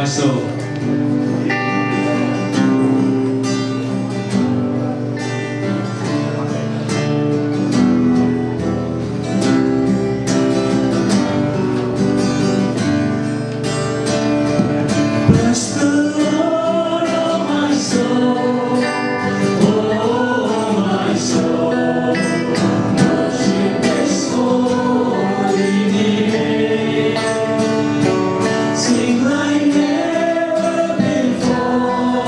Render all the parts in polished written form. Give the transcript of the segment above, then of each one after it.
my soul. Bless the Lord, oh my soul, oh my soul, worship His holy name. Sing like never before,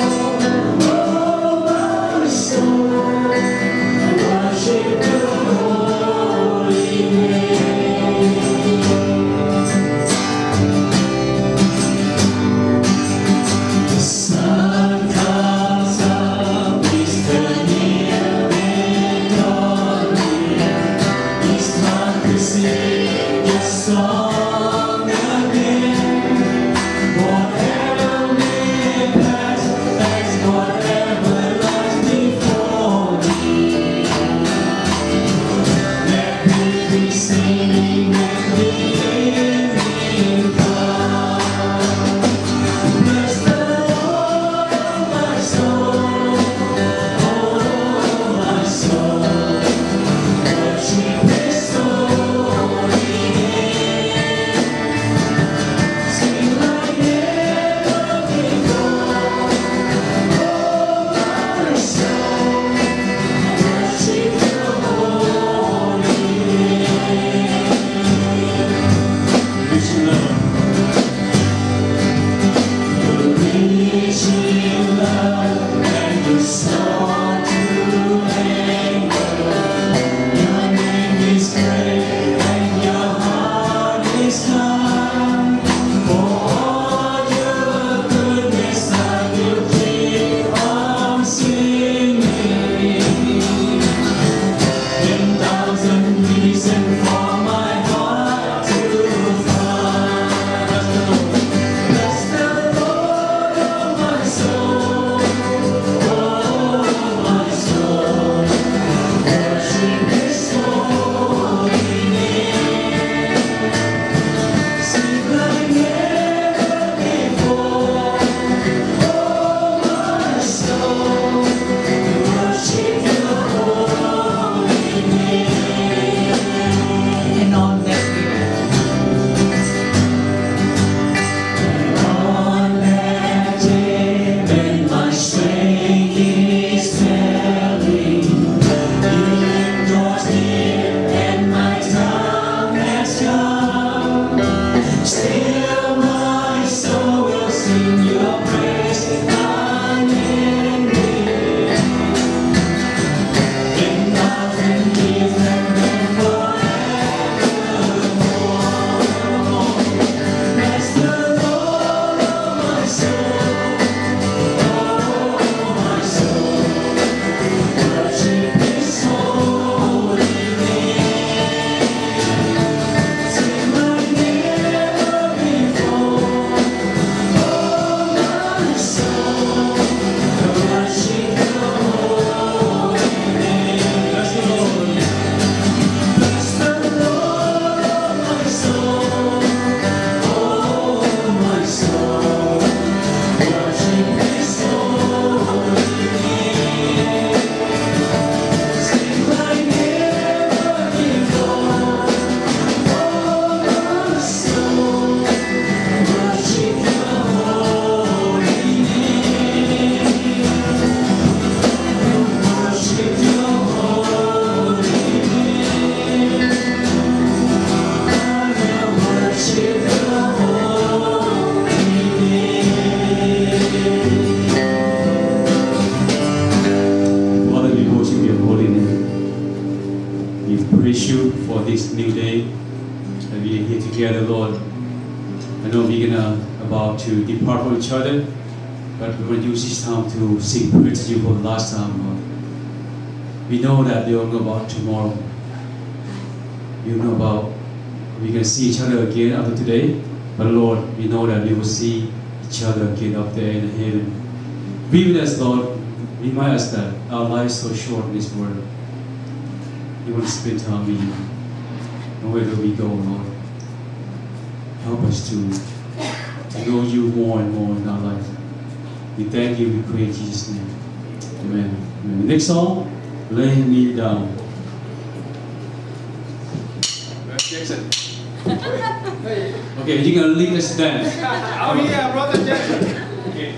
oh my soul, worship Your holy name. The sun comes up, is the near victory. It's time to sing your song again. Whatever may pass, that's whatever lies before me. Let me be singing when the evening comes. Bless the Lord, oh my soul, oh my soul, worship His holy name. Sing like never before, oh my soul, worship Your holy name. Rich love, the rich in love and the song to anger. Your name is great and Your heart is kind. For all Your goodness I will keep on singing. 10,000 reasons for my heart to find. Bless the Lord, oh my soul, oh my soul, worship His holy name. Sing like never before, oh my soul, worship Your holy name. And on that On that day when my strength is failing, Healing draws near and my time has come. Still my soul will sing Your praise unending. In 1,000 years and then forevermore. Bless the Lord, oh my soul, oh my soul, worship His holy name. Sing like never before, oh my soul, worship Your holy name. Bless the Lord. Bless the Lord, oh my soul, oh my soul, worship His holy name. Sing like never before, oh my soul, worship Your holy name. Worship Your holy name. I will worship Your holy name. Father, we worship Your holy name. We praise You for this new day that we are here together, Lord. I know we're about to depart from each other, but we're going to use this time to sing praise to You for the last time, Lord. We know that we don't know about tomorrow. We don't know about we can see each other again after today, but Lord, we know that we will see each other again up there in heaven. Be with us, Lord. Remind us that our life is so short in this world. We want to spend time with You. No wherever we go, Lord, help us to to know you more and more in our life. We thank you, we pray in Jesus' name. Amen. Amen. Next song, Lay Me Down. Jackson. Okay, you're gonna lead us dance. Oh yeah, brother Jackson. Okay.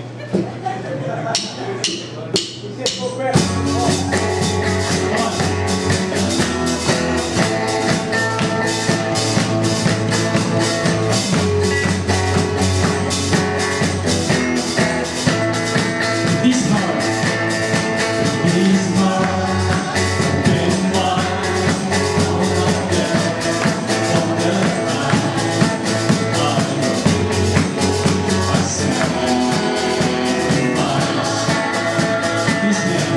This heart, been mine all of them, all the time. I said, this man,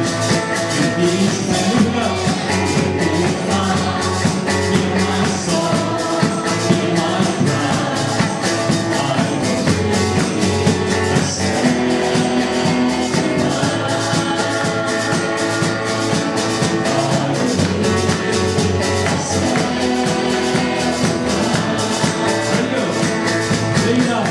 this man, in my soul, in my pride. I said, lay it down.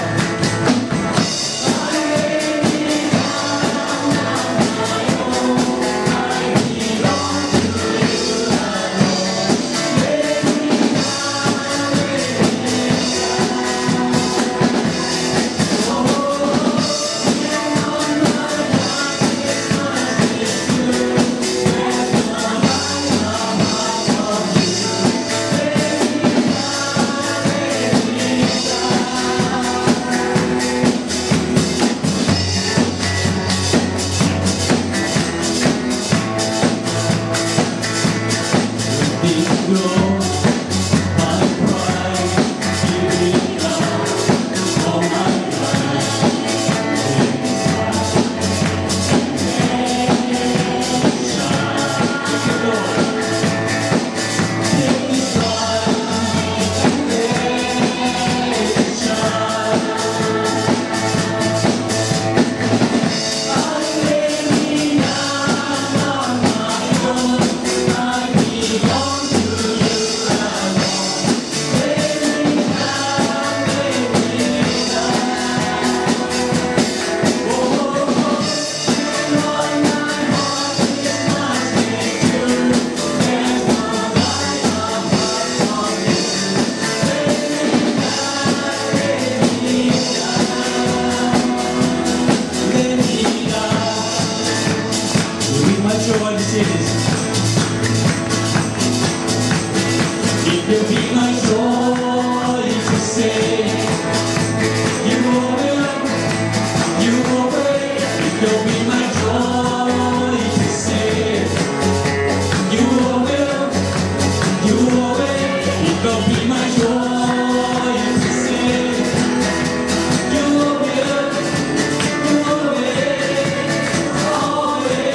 It will be my joy to say you will, you will. It will be my joy to say you will, you will. It will be my joy to say you will, you will, always.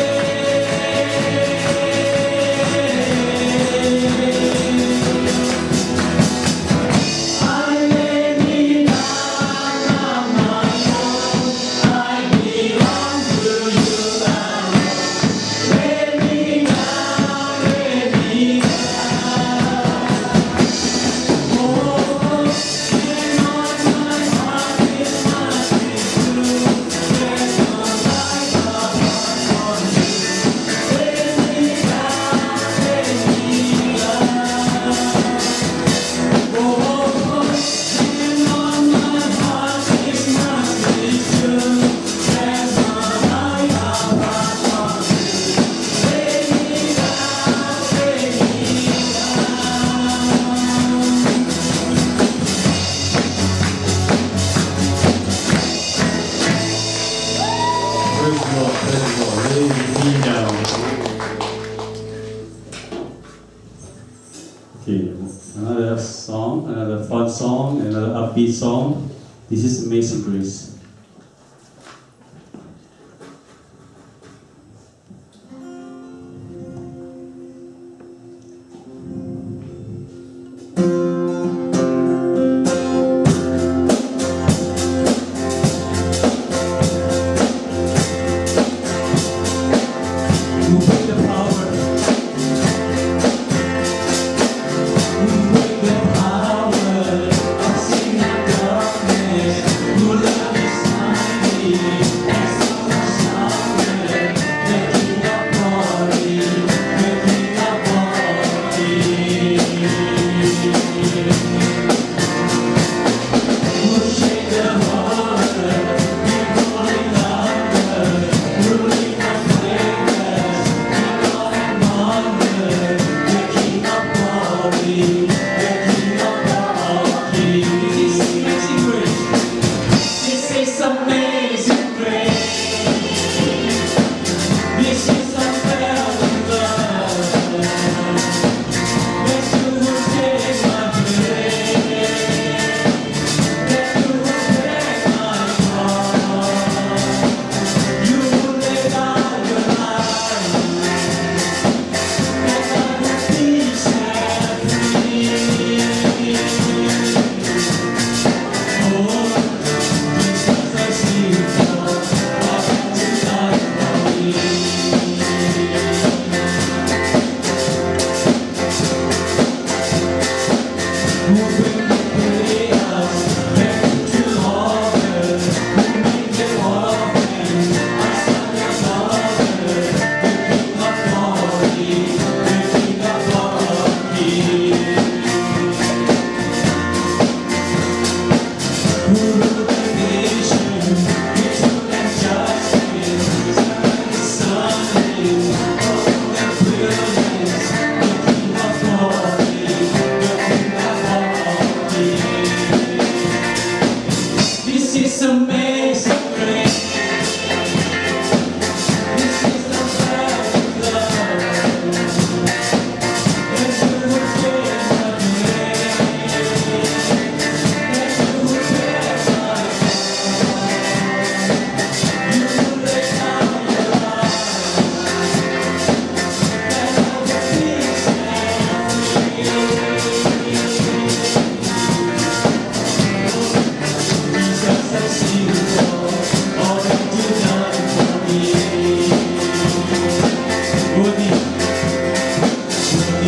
Lay me down. Okay, another song, another fun song, another upbeat song. This is Amazing Grace. Who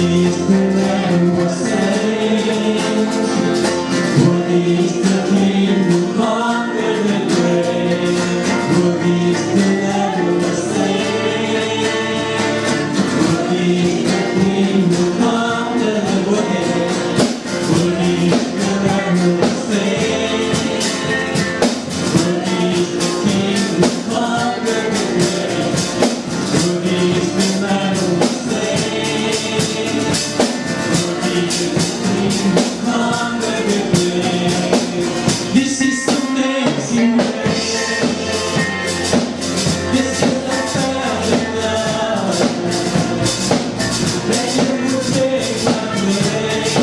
is the Lamb who was slain? Worthy is the King who conquered the grave. Worthy is the Lamb who was slain. Worthy is the King who conquered the grave. Worthy is the Lamb who was slain. Worthy is the King who conquered the grave. Worthy is the Lamb who was slain. Worthy is the King who conquered the grave. This is amazing grace. This is the perfect love. That you would take my place.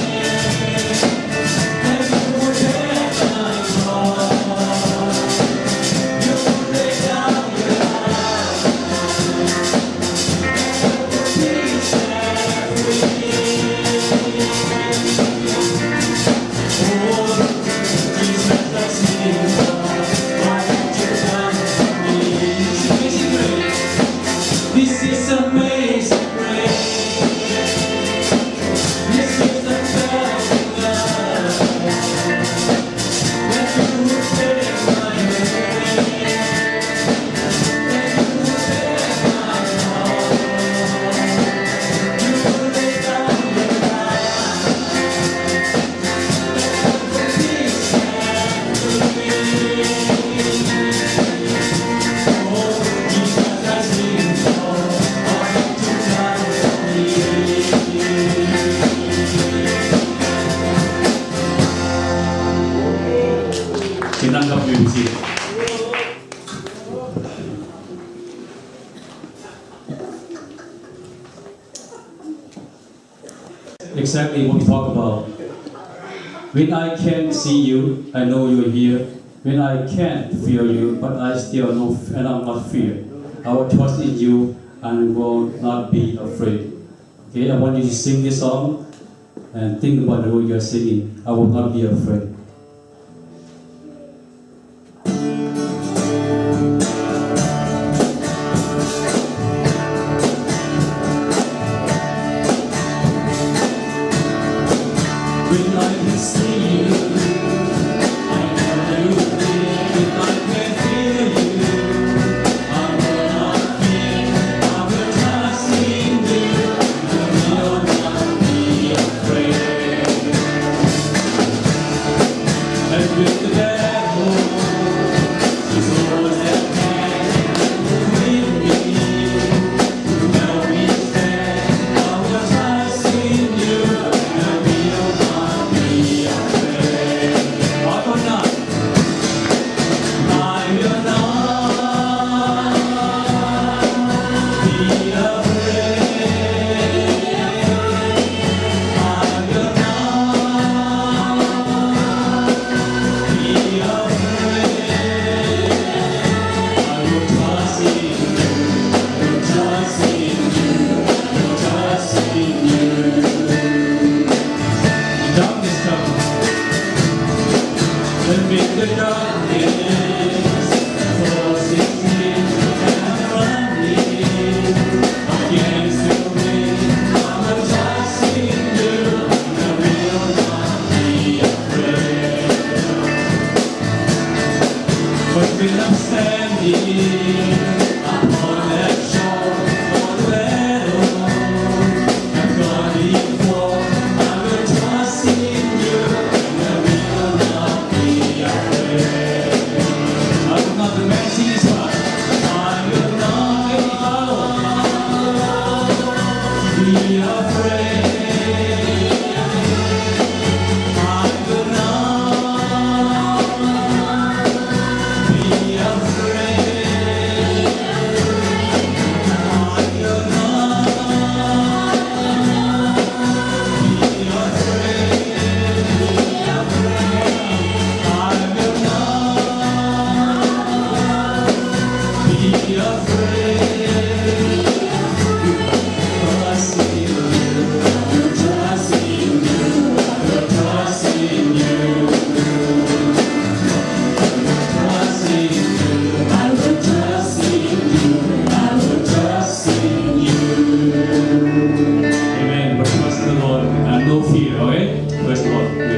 That you would take my cross. You would lay down your life. Peace and freedom. Oh, Jesus, I sing what you've done for me. This is amazing grace. This is amazing grace. This is the perfect love. That you would take my place. That you would take my cross. You would lay down your life. Peace and freedom. Oh, Jesus, I sing all that you've done for me. Xin đăng cấp biểu diễn. Exactly what we talk about. When I can't see you, I know you're here. When I can't feel you, but I still know and I'm not fear. I will trust in you and will not be afraid. Okay, I want you to sing this song and think about the word you're singing. I will not be afraid. When I can see you, I know you're there. When I can feel you, I will not fear. I will trust in you, and will not be afraid. And with the devil, he's always at hand. With me, you know he's there. I will trust in you, and will not be afraid.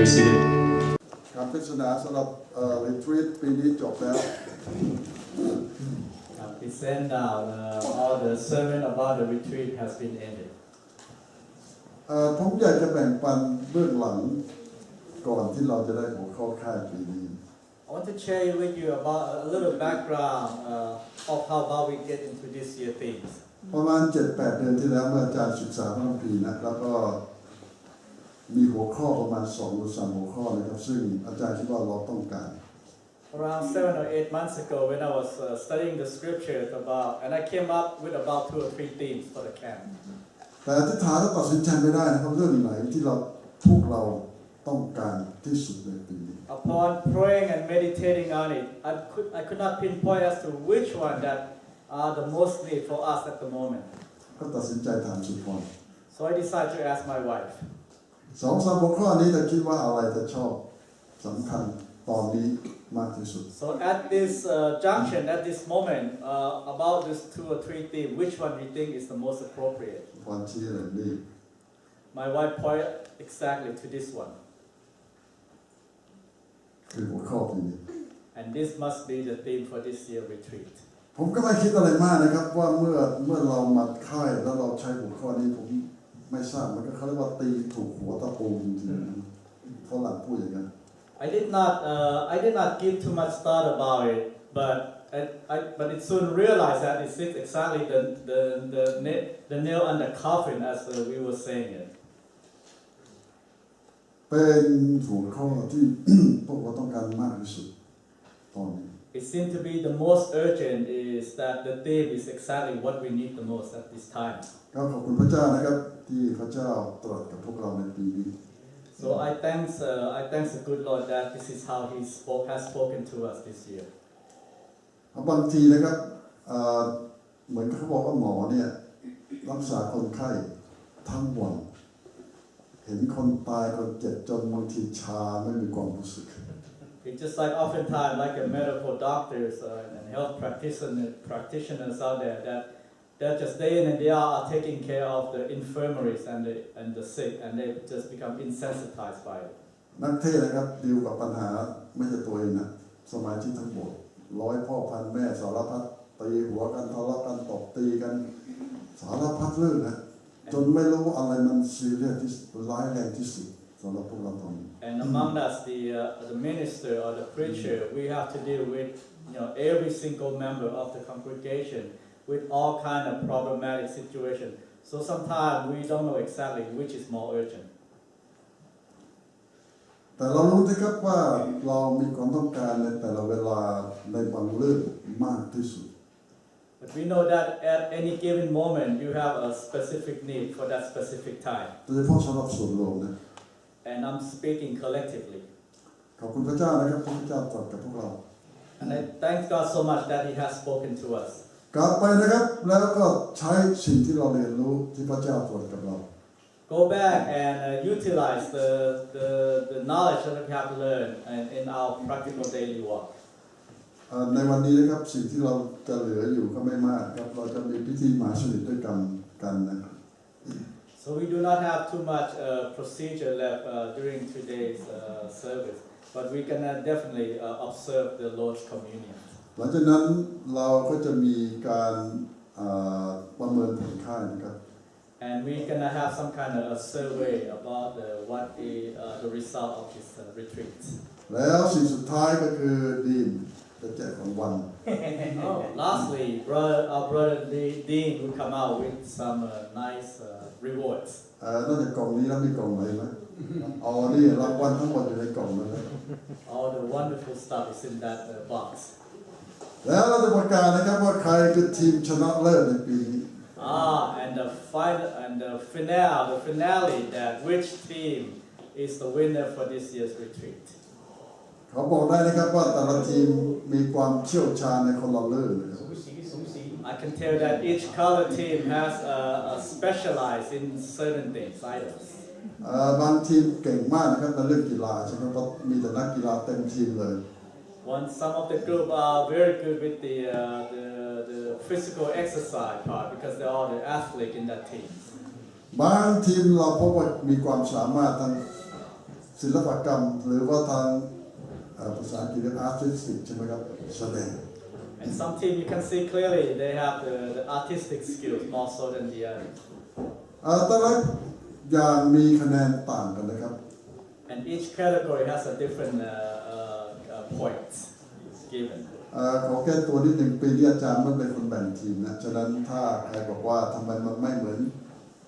be seated. การเทศนาสำหรับretreat ปีนี้จบแล้ว It said now all the sermon about the retreat has been ended. ผมอยากจะแบ่งปันเบื้องหลังก่อนที่เราจะได้หัวข้อค่ายปีนี้ I want to share with you about a little background of how we get into this year themes. ประมาณ 7-8 เดือนที่แล้วเมื่ออาจารย์ศึกษาพระคัมภีร์นะแล้วก็มีหัวข้อประมาณ2 หรือ 3 หัวข้อนะครับซึ่งอาจารย์คิดว่าเราต้องการ Around 7 or 8 months ago, when I was studying the scriptures and I came up with about 2 or 3 themes for the camp. แต่อธิษฐานแล้วตัดสินใจไม่ได้นะครับเรื่องไหนที่พวกเราต้องการที่สุดในปีนี้ Upon praying and meditating on it, I could not pinpoint as to which one that are the most need for us at the moment. ก็ตัดสินใจถามสุพร So I decided to ask my wife. 2-3 หัวข้อนี้จะคิดว่าอะไรจะชอบสำคัญตอนนี้มากที่สุด So at this junction, at this moment, about these 2 or 3 themes, which one do you think is the most appropriate? วันชี้เลยนี่ My wife pointed exactly to this one. คือหัวข้อปีนี้ And this must be the theme for this year retreat. ผมก็ไม่คิดอะไรมากนะครับว่าเมื่อเรามาค่ายแล้วเราใช้หัวข้อนี้ผมไม่ทราบมันก็เขาเรียกว่าตีถูกหัวตะปูจริงๆฝรั่งพูดอย่างนั้น I did not give too much thought about it, but it soon realized that it's exactly the nail on the coffin as we were saying it. เป็นหัวข้อที่ พวกเราต้องการมากที่สุดตอนนี้ It seemed to be the most urgent is that the theme is exactly what we need the most at this time. ก็ขอบคุณพระเจ้านะครับที่พระเจ้าตรัสกับพวกเราในปีนี้ So I thanks the good Lord that this is how He has spoken to us this year. บางทีนะครับเหมือนเขาบอกว่าหมอเนี่ยรักษาคนไข้ทั้งวันเห็นคนตายคนเจ็บจนบางทีชาไม่มีความรู้สึก It's just like oftentimes like a medical doctors and health practitioners out there that they're just day in and day out are taking care of the infirmaries and the sick and they just become insensitized by it. นักเทศนะครับดีลกับปัญหาไม่ใช่ตัวเองนะสมาชิกทั้งหมด100 พ่อพันแม่สารพัดตีหัวกันทะเลาะกันตบตีกันสารพัดเรื่องนะจนไม่รู้อะไรมันซีเรียสที่ร้ายแรงที่สุดสำหรับพวกเราตอนนี้ And among us, the minister or the preacher, we have to deal with every single member of the congregation with all kind of problematic situation. So sometimes we don't know exactly which is more urgent. แต่เรารู้นะครับว่าเรามีความต้องการในแต่ละเวลาในบางเรื่องมากที่สุด But we know that at any given moment you have a specific need for that specific time. โดยเฉพาะสำหรับส่วนรวมนะ And I'm speaking collectively. ขอบคุณพระเจ้านะครับที่พระเจ้าตรัสกับพวกเรา And I thank God so much that He has spoken to us. กลับไปนะครับแล้วก็ใช้สิ่งที่เราเรียนรู้ที่พระเจ้าตรัสกับเรา Go back and utilize the knowledge that we have learned in our practical daily walk. ในวันนี้นะครับสิ่งที่เราจะเหลืออยู่ก็ไม่มากครับเราจะมีพิธีมหาสนิทด้วยกันนะครับ So we do not have too much procedure left during today's service, but we can definitely observe the Lord's Communion. หลังจากนั้นเราก็จะมีการประเมินผลค่ายนะครับ And we're gonna have some kind of a survey about what the result of this retreat. แล้วสิ่งสุดท้ายก็คือดีนจะแจกรางวัล Lastly, our brother Dean will come out with some nice rewards. นอกจากกล่องนี้แล้วมีกล่องไหนไหมอ๋อนี่รางวัลทั้งหมดอยู่ในกล่องนั้น All the wonderful stuff is in that box. แล้วเราจะประกาศนะครับว่าใครคือทีมชนะเลิศในปีนี้ And the final and the finale that which team is the winner for this year's retreat. เขาบอกได้นะครับว่าแต่ละทีมมีความเชี่ยวชาญในคนละเรื่องนะครับ I can tell that each color team has specialized in certain things, items. บางทีมเก่งมากนะครับในเรื่องกีฬาใช่ไหมเพราะมีแต่นักกีฬาเต็มทีมเลย Some of the group are very good with the physical exercise part because they're all the athletes in that team. บางทีมเราพบว่ามีความสามารถทาง ศิลปกรรมหรือว่าทางภาษาอังกฤษเรียก artistic ใช่ไหมครับแสดง And some team you can see clearly they have the artistic skills more so than the others. แต่ละอย่างมีคะแนนต่างกันนะครับ And each category has a different points given. ขอแก้ตัวนิดหนึ่งปีนี้อาจารย์ไม่เป็นคนแบ่งทีมนะฉะนั้นถ้าใครบอกว่าทำไมมันไม่เหมือน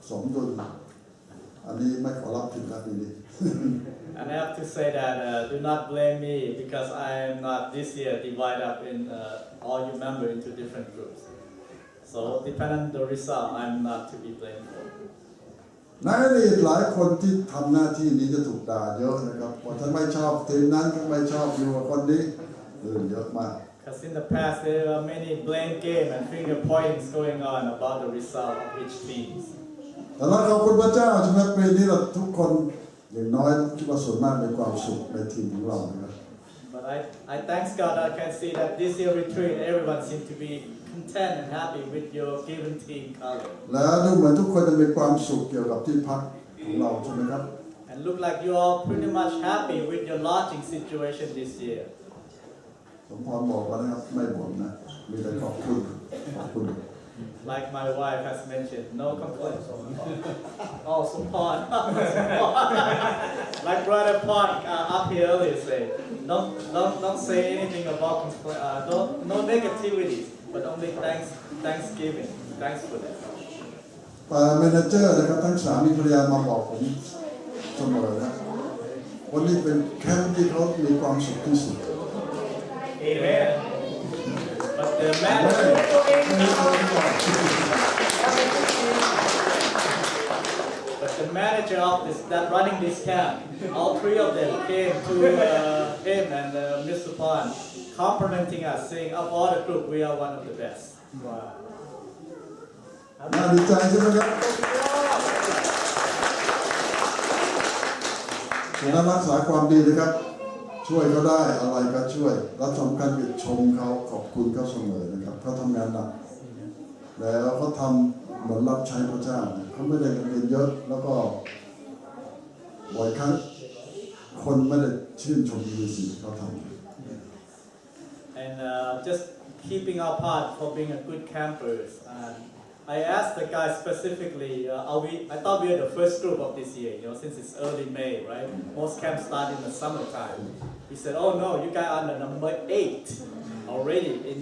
สมดุลอันนี้ไม่ขอรับผิดนะปีนี้ And I have to say that do not blame me because I am not this year divided up in all you members into different groups. So depending on the result, I'm not to be blamed for. ในอดีตหลายคนที่ทำหน้าที่นี้จะถูกด่าเยอะนะครับว่าฉันไม่ชอบทีมนั้นฉันไม่ชอบอยู่กับคนนี้เรื่องเยอะมาก Because in the past there are many blame game and finger pointings going on about the result of each team. แต่เราขอบคุณพระเจ้าใช่ไหมปีนี้เราทุกคนอย่างน้อยคิดว่าส่วนมากมีความสุขในทีมของเรานะครับ But I thank God I can see that this year retreat everyone seems to be content and happy with your given team color. แล้วดูเหมือนทุกคนจะมีความสุขเกี่ยวกับที่พักของเราใช่ไหมครับ And look like you all pretty much happy with your lodging situation this year. สมพรบอกว่านะครับไม่บ่นนะมีแต่ขอบคุณขอบคุณ Like my wife has mentioned, no complaints. Oh, support. Like Brother Park up here earlier said, don't say anything about no negativity, but only thanksgiving, thankfulness. เมเนเจอร์นะครับทั้งสามีภรรยามาบอกผมเสมอนะวันนี้เป็นแคมป์ที่เขามีความสุขที่สุด Amen. But the manager, of this that running this camp, all three of them came to him and Mr. Pan, complimenting us, saying of all the group we are one of the best. Wow. น่าดีใจใช่ไหมครับฉะนั้นรักษาความดีนะครับช่วยเขาได้อะไรก็ช่วยและสำคัญคือชมเขาขอบคุณเขาเสมอนะครับเขาทำงานหนักแล้วเขาทำเหมือนรับใช้พระเจ้าเขาไม่ได้เงินเยอะแล้วก็บ่อยครั้งคนไม่ได้ชื่นชมในสิ่งที่เขาทำ And just keeping our part for being a good campers. I asked the guys specifically, I thought we are the first group of this year, since it's early May, right? Most camps start in the summertime. He said, oh no, you guys are the number 8 already in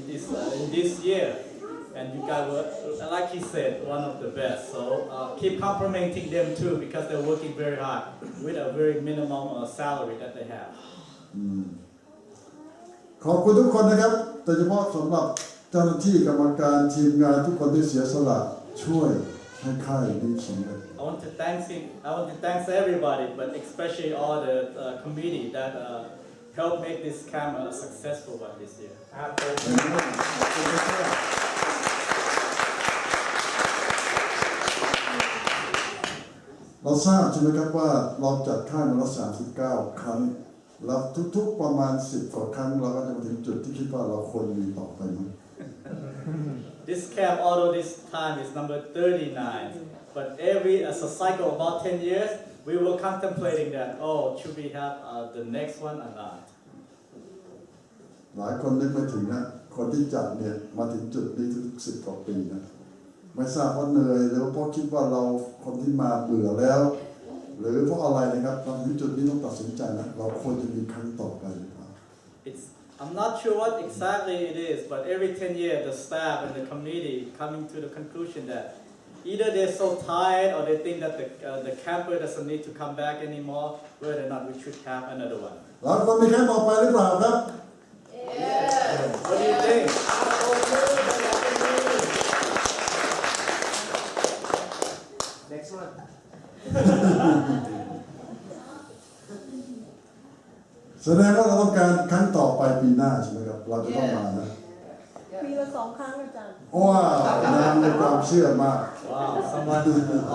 this year. And you guys were, like he said, one of the best. So keep complimenting them too because they're working very hard with a very minimum salary that they have. ขอบคุณทุกคนนะครับโดยเฉพาะสำหรับเจ้าหน้าที่กรรมการทีมงานทุกคนที่เสียสละช่วยให้ค่ายนี้สำเร็จ I want to thank everybody, but especially all the committee that helped make this camp a successful one this year. เราทราบใช่ไหมครับว่าเราจัดค่ายมาแล้ว39 ครั้งแล้วทุกๆประมาณ10 กว่าครั้งเราก็จะมาถึงจุดที่คิดว่าเราควรมีต่อไปมั้ง This camp, although this time is number 39, but as a cycle about 10 years, we were contemplating that, should we have the next one or not? หลายคนนึกไม่ถึงนะคนที่จัดเนี่ยมาถึงจุดนี้ถึง10 กว่าปีนะไม่ทราบว่าเหนื่อยหรือเพราะคิดว่าเราคนที่มาเบื่อแล้วหรือเพราะอะไรนะครับตอนถึงจุดนี้ต้องตัดสินใจนะเราควรจะมีครั้งต่อไปหรือเปล่า I'm not sure what exactly it is, but every 10 years the staff and the committee coming to the conclusion that either they're so tired or they think that the camper doesn't need to come back anymore, whether or not we should have another one. เราควรมีครั้งต่อไปหรือเปล่าครับ What do you think? Next one. แสดงว่าเราต้องการครั้งต่อไปปีหน้าใช่ไหมครับเราจะต้องมานะ ปีละ2 ครั้งอาจารย์ ว้าวนำในความเชื่อมาก Wow, someone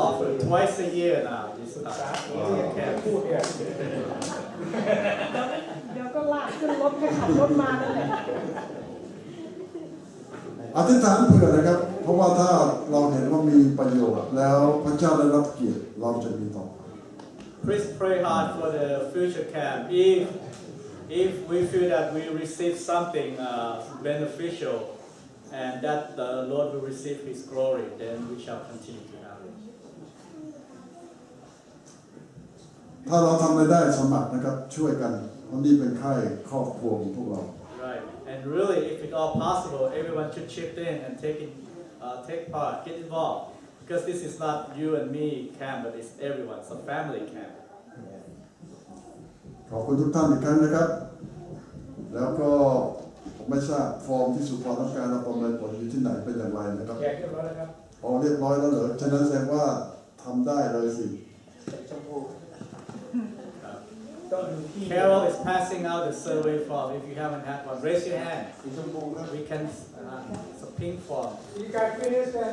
offered twice a year now. This camp. เดี๋ยวก็ลากขึ้นรถให้ขับรถมานั่นแหละ อธิษฐานเผื่อนะครับเพราะว่าถ้าเราเห็นว่ามีประโยชน์แล้วพระเจ้าได้รับเกียรติเราจะมีต่อไป please pray hard for the future camp. If we feel that we receive something beneficial and that the Lord will receive His glory, then we shall continue to have it. ถ้าเราทำอะไรได้สมัครนะครับช่วยกันเพราะนี่เป็นค่ายครอบครัวของพวกเรา Right. And really, if it's all possible, everyone should chip in and take part, get involved. Because this is not you and me camp, but it's everyone. It's a family camp. ขอบคุณทุกท่านอีกครั้งนะครับ แล้วก็ผมไม่ทราบฟอร์มที่สุพรรณการเราประเมินผลอยู่ที่ไหนเป็นอย่างไรนะครับ แจกเรียบร้อยแล้วครับ อ๋อเรียบร้อยแล้วเหรอฉะนั้นแสดงว่าทำได้เลยสิ ชมพูต้องดูที่ Carol is passing out the survey form. If you haven't had one, raise your hand. สีชมพูครับ We can, it's a pink form. You can finish that